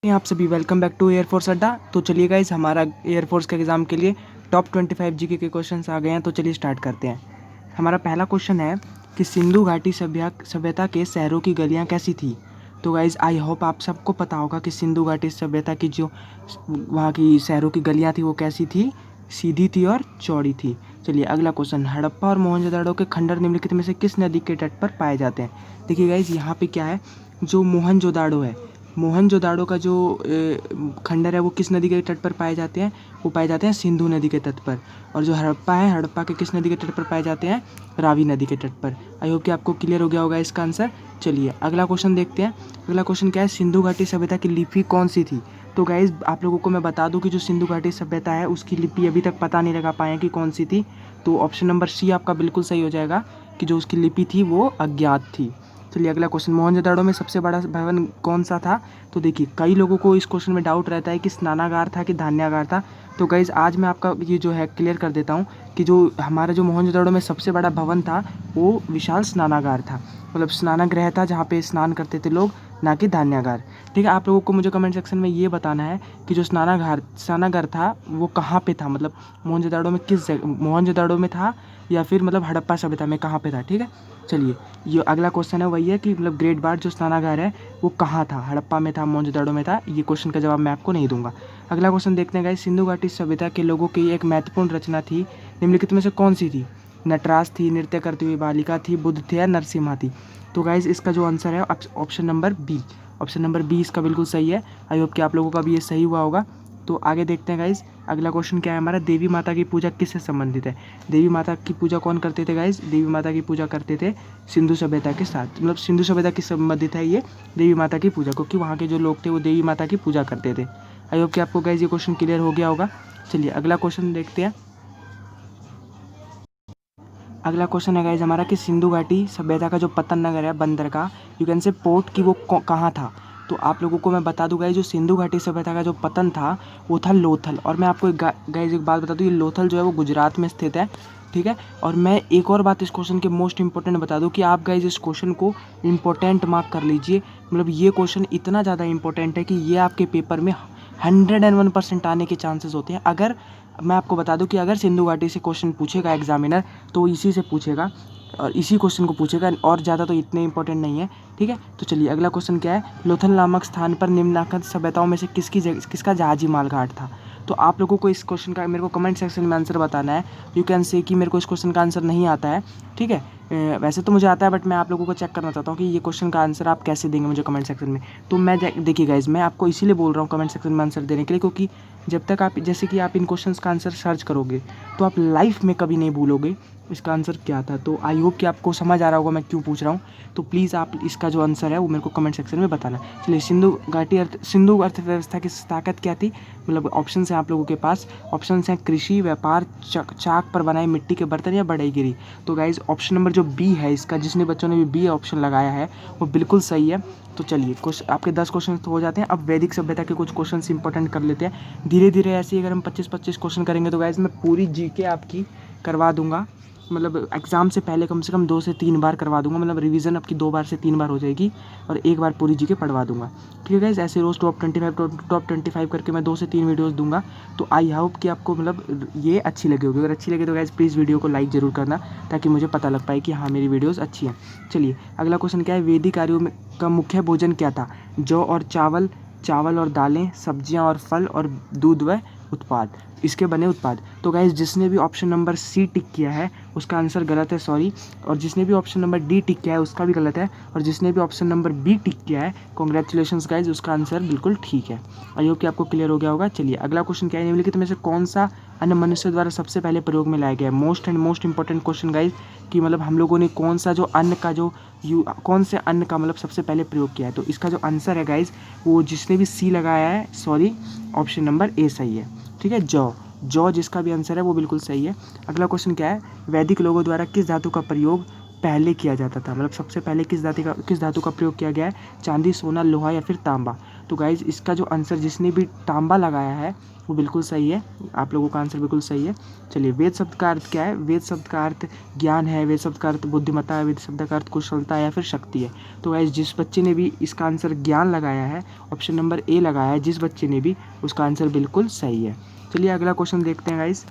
आप सभी welcome back to air force अड्डा। तो चलिए गाइस, हमारा एयरफोर्स के एग्ज़ाम के लिए टॉप 25 जीके के क्वेश्चंस आ गए हैं। तो चलिए स्टार्ट करते हैं। हमारा पहला क्वेश्चन है कि सिंधु घाटी सभ्यता के शहरों की गलियां कैसी थी। तो गाइस, आई होप आप सबको पता होगा कि सिंधु घाटी सभ्यता की जो वहाँ की शहरों की गलियाँ थी वो कैसी थी, सीधी थी और चौड़ी थी। चलिए अगला क्वेश्चन, हड़प्पा और मोहनजोदड़ो के खंडर निम्नलिखित में से किस नदी के तट पर पाए जाते हैं। देखिए गाइस, यहाँ पे क्या है, जो मोहनजोदड़ो है, मोहनजोदड़ो का जो खंडर है वो किस नदी के तट पर पाए जाते हैं, वो पाए जाते हैं सिंधु नदी के तट पर। और जो हड़प्पा है, हड़प्पा के किस नदी के तट पर पाए जाते हैं, रावी नदी के तट पर। आई होप कि आपको क्लियर हो गया होगा इसका आंसर। चलिए अगला क्वेश्चन देखते हैं। अगला क्वेश्चन क्या है, सिंधु घाटी सभ्यता की लिपि कौन सी थी। तो गाइज आप लोगों को मैं बता दूं कि जो सिंधु घाटी सभ्यता है उसकी लिपि अभी तक पता नहीं लगा पाए हैं कि कौन सी थी। तो ऑप्शन नंबर सी आपका बिल्कुल सही हो जाएगा कि जो उसकी लिपि थी वो अज्ञात थी। चलिए अगला क्वेश्चन, मोहनजोदड़ो में सबसे बड़ा भवन कौन सा था। तो देखिए कई लोगों को इस क्वेश्चन में डाउट रहता है कि स्नानागार था कि धान्यागार था। तो गाइज आज मैं आपका ये जो है क्लियर कर देता हूँ कि जो हमारा जो मोहनजोदड़ो में सबसे बड़ा भवन था वो विशाल स्नानागार था, मतलब स्नानागृह था जहाँ पे स्नान करते थे लोग, ना कि धान्यागार। ठीक है, आप लोगों को मुझे कमेंट सेक्शन में ये बताना है कि जो स्नानागार था वो कहाँ पे था, मतलब मोहनजोदड़ो में किस जगह, मोहनजोदड़ो में था या फिर मतलब हड़प्पा सभ्यता में कहाँ पे था। ठीक है, चलिए ये अगला क्वेश्चन है वही है कि मतलब ग्रेट बार जो स्नानागार है वो कहाँ था, हड़प्पा में था, मोहनजोदड़ो में था। ये क्वेश्चन का जवाब मैं आपको नहीं दूंगा। अगला क्वेश्चन देखते हैं गाइस, सिंधु घाटी सभ्यता के लोगों की एक महत्वपूर्ण रचना थी, निम्नलिखित में से कौन सी थी। नटराज थी, नृत्य करती हुई बालिका थी, बुद्ध थे या नरसिम्हा थी। तो गाइज इसका जो आंसर है option number B, option number B इसका बिल्कुल सही है। आई होप कि आप लोगों का भी ये सही हुआ होगा। तो आगे देखते हैं गाइज, अगला क्वेश्चन क्या है हमारा, देवी माता की पूजा किससे संबंधित है। देवी माता की पूजा कौन करते थे गाइज, देवी माता की पूजा करते थे सिंधु सभ्यता के साथ, मतलब सिंधु सभ्यता की संबंधित है ये देवी माता की पूजा, क्योंकि वहाँ के जो लोग थे वो देवी माता की पूजा करते थे। आई होप कि आपको गाइज ये क्वेश्चन क्लियर हो गया होगा। चलिए अगला क्वेश्चन देखते हैं। अगला क्वेश्चन है गाइज हमारा कि सिंधु घाटी सभ्यता का जो पतन नगर है, बंदर का, यू कैन से पोर्ट, की वो कहाँ था। तो आप लोगों को मैं बता दूं गाइज, जो सिंधु घाटी सभ्यता का जो पतन था वो था लोथल। और मैं आपको गाइज एक बात बता दूं, ये लोथल जो है वो गुजरात में स्थित है। ठीक है, और मैं एक और बात इस क्वेश्चन के मोस्ट इंपॉर्टेंट बता दूं कि आप गाइज इस क्वेश्चन को इंपॉर्टेंट मार्क कर लीजिए। मतलब ये क्वेश्चन इतना ज़्यादा इंपॉर्टेंट है कि ये आपके पेपर में 101% आने के चांसेस होते हैं। अगर मैं आपको बता दूं कि अगर सिंधु घाटी से क्वेश्चन पूछेगा एग्जामिनर तो इसी से पूछेगा और इसी क्वेश्चन को पूछेगा, और ज़्यादा तो इतने इंपॉर्टेंट नहीं है। ठीक है, तो चलिए अगला क्वेश्चन क्या है, लोथल नामक स्थान पर निम्नलिखित सभ्यताओं में से किसका जहाजी मालघाट था। तो आप लोगों को इस क्वेश्चन का मेरे को कमेंट सेक्शन में आंसर बताना है। यू कैन से कि मेरे को इस क्वेश्चन का आंसर नहीं आता है। ठीक है, वैसे तो मुझे आता है बट मैं आप लोगों को चेक करना चाहता हूँ कि ये क्वेश्चन का आंसर आप कैसे देंगे मुझे कमेंट सेक्शन में। तो मैं देखिए गाइज, मैं आपको इसीलिए बोल रहा हूँ कमेंट सेक्शन में आंसर देने के लिए, क्योंकि जब तक आप जैसे कि आप इन क्वेश्चंस का आंसर सर्च करोगे तो आप लाइफ में कभी नहीं भूलोगे इसका आंसर क्या था। तो आई होप कि आपको समझ आ रहा होगा मैं क्यों पूछ रहा हूँ। तो प्लीज़ आप इसका जो आंसर है वो मेरे को कमेंट सेक्शन में बताना। चलिए सिंधु अर्थव्यवस्था की ताकत क्या थी। मतलब ऑप्शन हैं आप लोगों के पास, ऑप्शन हैं कृषि, व्यापार, चाक पर बनाए मिट्टी के बर्तन या बढ़ईगिरी। तो गाइज ऑप्शन नंबर जो बी है इसका, जिसने बच्चों ने भी बी ऑप्शन लगाया है वो बिल्कुल सही है। तो चलिए आपके 10 क्वेश्चन तो हो जाते हैं। अब वैदिक सभ्यता के कुछ क्वेश्चन इंपॉर्टेंट कर लेते हैं धीरे धीरे। ऐसे ही अगर हम 25-25 क्वेश्चन करेंगे तो गाइज मैं पूरी जीके आपकी करवा दूंगा, मतलब एग्ज़ाम से कम 2 से 3 बार करवा दूंगा, मतलब रिवीजन आपकी 2 बार से 3 बार हो जाएगी और 1 बार पूरी जीके पढ़वा दूंगा। ठीक है गाइज, ऐसे रोज़ टॉप 25 करके मैं 2 से 3 वीडियोस दूंगा। तो आई होप कि आपको मतलब ये अच्छी लगी होगी। अगर अच्छी लगे तो गाइज प्लीज़ वीडियो को लाइक ज़रूर करना, ताकि मुझे पता लग पाए कि हाँ मेरी वीडियोज़ अच्छी हैं। चलिए अगला क्वेश्चन क्या है, वैदिक आर्यों में का मुख्य भोजन क्या था। जौ और चावल, चावल और दालें, सब्जियां और फल, और दूध व उत्पाद, इसके बने उत्पाद। तो गाइज जिसने भी ऑप्शन नंबर सी टिक किया है उसका आंसर गलत है, सॉरी। और जिसने भी ऑप्शन नंबर डी टिक किया है उसका भी गलत है, और जिसने भी ऑप्शन नंबर बी टिक किया है कॉन्ग्रेचुलेशंस गाइज, उसका आंसर बिल्कुल ठीक है। आई होप कि आपको क्लियर हो गया होगा। चलिए अगला क्वेश्चन क्या है, निम्नलिखित में से कौन सा अन्न मनुष्य द्वारा सबसे पहले प्रयोग में लाया गया है। मोस्ट इंपॉर्टेंट क्वेश्चन गाइज, कि मतलब हम लोगों ने कौन सा जो अन्न का जो कौन से अन्न का मतलब सबसे पहले प्रयोग किया है। तो इसका जो आंसर है गाइज, वो जिसने भी सी लगाया है, सॉरी, ऑप्शन नंबर ए सही है। ठीक है, जौ जिसका भी आंसर है वो बिल्कुल सही है। अगला क्वेश्चन क्या है, वैदिक लोगों द्वारा किस धातु का प्रयोग पहले किया जाता था, मतलब सबसे पहले किस धातु का प्रयोग किया गया है? चांदी, सोना, लोहा या फिर तांबा। तो गाइज इसका जो आंसर जिसने भी तांबा लगाया है वो बिल्कुल सही है, आप लोगों का आंसर बिल्कुल सही है। चलिए, वेद शब्द का अर्थ क्या है? वेद शब्द का अर्थ ज्ञान है, वेद शब्द का अर्थ बुद्धिमत्ता है, वेद शब्द का अर्थ कुशलता या फिर शक्ति है। तो गाइज जिस बच्चे ने भी इसका आंसर ज्ञान लगाया है, ऑप्शन नंबर ए लगाया है जिस बच्चे ने भी, उसका आंसर बिल्कुल सही है। चलिए अगला क्वेश्चन देखते हैं गाइज।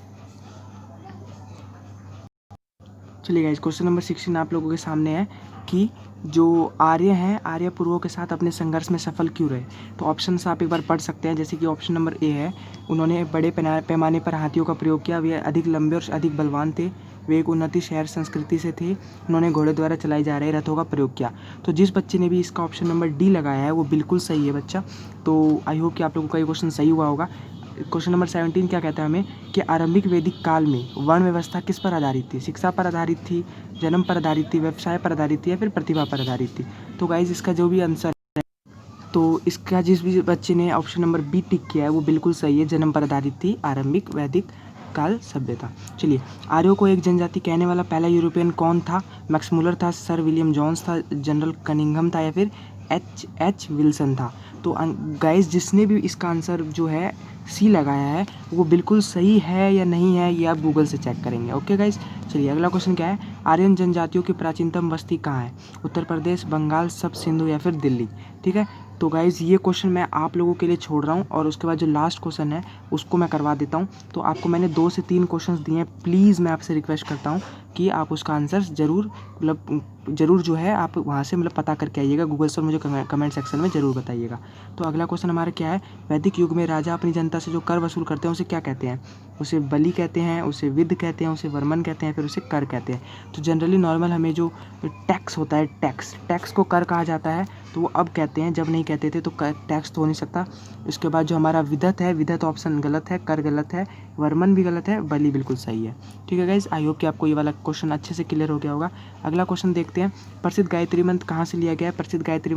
चलिए गाइज, क्वेश्चन नंबर 16 आप लोगों के सामने है कि जो आर्य हैं, आर्य पूर्वों के साथ अपने संघर्ष में सफल क्यों रहे? तो ऑप्शन आप एक बार पढ़ सकते हैं, जैसे कि ऑप्शन नंबर ए है, उन्होंने बड़े पैमाने पर हाथियों का प्रयोग किया, वे अधिक लंबे और अधिक बलवान थे, वे एक उन्नति शहर संस्कृति से थे, उन्होंने घोड़े द्वारा चलाई जा रहे रथों का प्रयोग किया। तो जिस बच्चे ने भी इसका ऑप्शन नंबर डी लगाया है वो बिल्कुल सही है बच्चा। तो आई होप कि आप लोगों का ये क्वेश्चन सही हुआ होगा। क्वेश्चन नंबर 17 क्या कहता है हमें कि आरंभिक वैदिक काल में वर्ण व्यवस्था किस पर आधारित थी? शिक्षा पर आधारित थी, जन्म पर आधारित थी, व्यवसाय पर आधारित थी या फिर प्रतिभा पर आधारित थी? तो गाइज इसका जो भी आंसर है, तो इसका जिस भी बच्चे ने ऑप्शन नंबर बी टिक किया है वो बिल्कुल सही है, जन्म पर आधारित थी आरंभिक वैदिक काल सभ्यता। चलिए, आर्यों को एक जनजाति कहने वाला पहला यूरोपियन कौन था? मैक्स मुलर था, सर विलियम जॉन्स था, जनरल कनिंघम था या फिर एच विल्सन था? तो गाइस जिसने भी इसका आंसर जो है सी लगाया है वो बिल्कुल सही है या नहीं है ये आप गूगल से चेक करेंगे। ओके गाइस, चलिए अगला क्वेश्चन क्या है? आर्यन जनजातियों की प्राचीनतम बस्ती कहाँ है? उत्तर प्रदेश, बंगाल, सब सिंधु या फिर दिल्ली? ठीक है, तो गाइज़ ये क्वेश्चन मैं आप लोगों के लिए छोड़ रहा हूँ और उसके बाद जो लास्ट क्वेश्चन है उसको मैं करवा देता हूँ। तो आपको मैंने 2 से 3 क्वेश्चंस दिए हैं, प्लीज़ मैं आपसे रिक्वेस्ट करता हूँ कि आप उसका आंसर ज़रूर जो है आप वहाँ से पता करके आइएगा गूगल से और मुझे कमेंट सेक्शन में ज़रूर बताइएगा। तो अगला क्वेश्चन हमारा क्या है? वैदिक युग में राजा अपनी जनता से जो कर वसूल करते हैं उसे क्या कहते हैं? उसे बलि कहते हैं, उसे विद कहते हैं, उसे वर्मन कहते हैं, फिर उसे कर कहते हैं। तो जनरली नॉर्मल हमें जो टैक्स होता है, टैक्स को कर कहा जाता है, तो वो अब कहते हैं, जब नहीं कहते थे तो टैक्स तो हो नहीं सकता। इसके बाद जो हमारा विदत है, विदत ऑप्शन गलत है, कर गलत है, वर्मन भी गलत है, बलि बिल्कुल सही है। ठीक है गाइज, आई होप कि आपको ये वाला क्वेश्चन अच्छे से क्लियर हो गया होगा। अगला क्वेश्चन देखते हैं, प्रसिद्ध गायत्री मंत्र कहाँ से लिया गया है? प्रसिद्ध गायत्री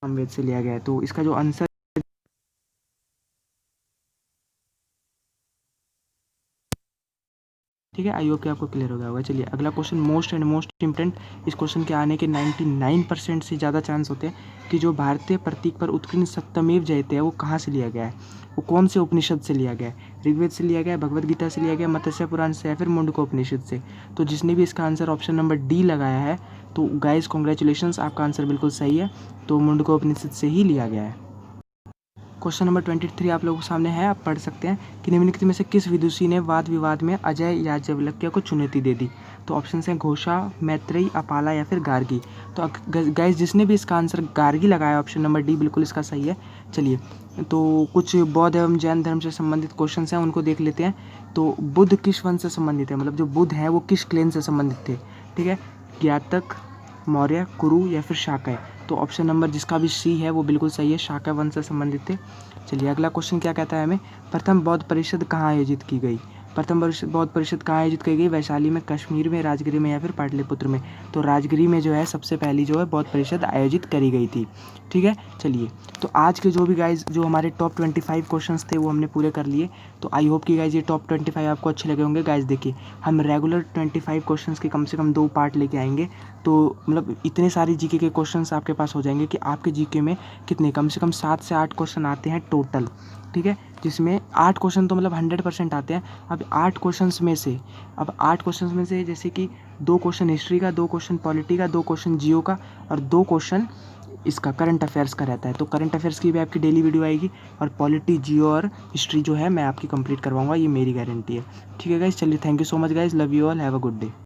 सामवेद से लिया गया है। तो इसका जो आंसर, ठीक है, आई होप कि आपको क्लियर हो गया होगा। चलिए अगला क्वेश्चन मोस्ट इम्पोर्टेंट, इस क्वेश्चन के आने के 99% से ज़्यादा चांस होते हैं कि जो भारतीय प्रतीक पर उत्कीर्ण सत्यमेव जयते है वो कहाँ से लिया गया है? वो कौन से उपनिषद से लिया गया है? ऋग्वेद से लिया गया है, भगवद गीता से लिया गया, मत्स्य पुराण से या फिर मुंडकोपनिषद से? तो जिसने भी इसका आंसर ऑप्शन नंबर डी लगाया है तो गाइज कॉन्ग्रेचुलेशंस, आपका आंसर बिल्कुल सही है। तो मुंडकोपनिषद से ही लिया गया है। क्वेश्चन नंबर 23 आप लोगों के सामने है, आप पढ़ सकते हैं कि निम्नलिखित में से किस विदुषी ने वाद विवाद में अजय याज्ञवल्क्य को चुनौती दे दी? तो ऑप्शन हैं घोषा, मैत्रेयी, अपाला या फिर गार्गी। तो गाइस जिसने भी इसका आंसर गार्गी लगाया ऑप्शन नंबर डी बिल्कुल इसका सही है। चलिए, तो कुछ बौद्ध एवं जैन धर्म से संबंधित क्वेश्चन हैं उनको देख लेते हैं। तो बुद्ध किस वंश से संबंधित है, मतलब जो बुद्ध हैं वो किस क्लेन से संबंधित थे? ठीक है, ज्ञातक, मौर्य, कुरु या फिर शाक्य? तो ऑप्शन नंबर जिसका भी सी है वो बिल्कुल सही है, शाक्य वंश से संबंधित थे। चलिए अगला क्वेश्चन क्या कहता है हमें? प्रथम बौद्ध परिषद कहाँ आयोजित की गई? प्रथम बौद्ध परिषद कहाँ आयोजित की गई? वैशाली में, कश्मीर में, राजगिरी में या फिर पाटलिपुत्र में? तो राजगिरी में जो है सबसे पहली जो है बौद्ध परिषद आयोजित करी गई थी। ठीक है, चलिए तो आज के जो भी गाइज जो हमारे टॉप 25 क्वेश्चंस थे वो हमने पूरे कर लिए। तो आई होप कि गाइज ये टॉप 25 आपको अच्छे लगे होंगे। गाइज देखिए, हम रेगुलर 25 क्वेश्चंस के कम से कम 2 पार्ट लेके आएंगे, तो इतने सारी जीके के क्वेश्चंस आपके पास हो जाएंगे कि आपके जीके में कितने कम से कम 7 से 8 क्वेश्चन आते हैं टोटल। ठीक है, जिसमें 8 क्वेश्चन तो 100% आते हैं। अब 8 क्वेश्चंस में से जैसे कि 2 क्वेश्चन हिस्ट्री का, 2 क्वेश्चन पॉलिटी का, 2 क्वेश्चन जियो का और 2 क्वेश्चन इसका करंट अफेयर्स का रहता है। तो करंट अफेयर्स की भी आपकी डेली वीडियो आएगी और पॉलिटी, जियो और हिस्ट्री जो है मैं आपकी कंप्लीट करवाऊंगा, ये मेरी गारंटी है। ठीक है गाइज, चलिए thank you so much guys, love you all, have a good day.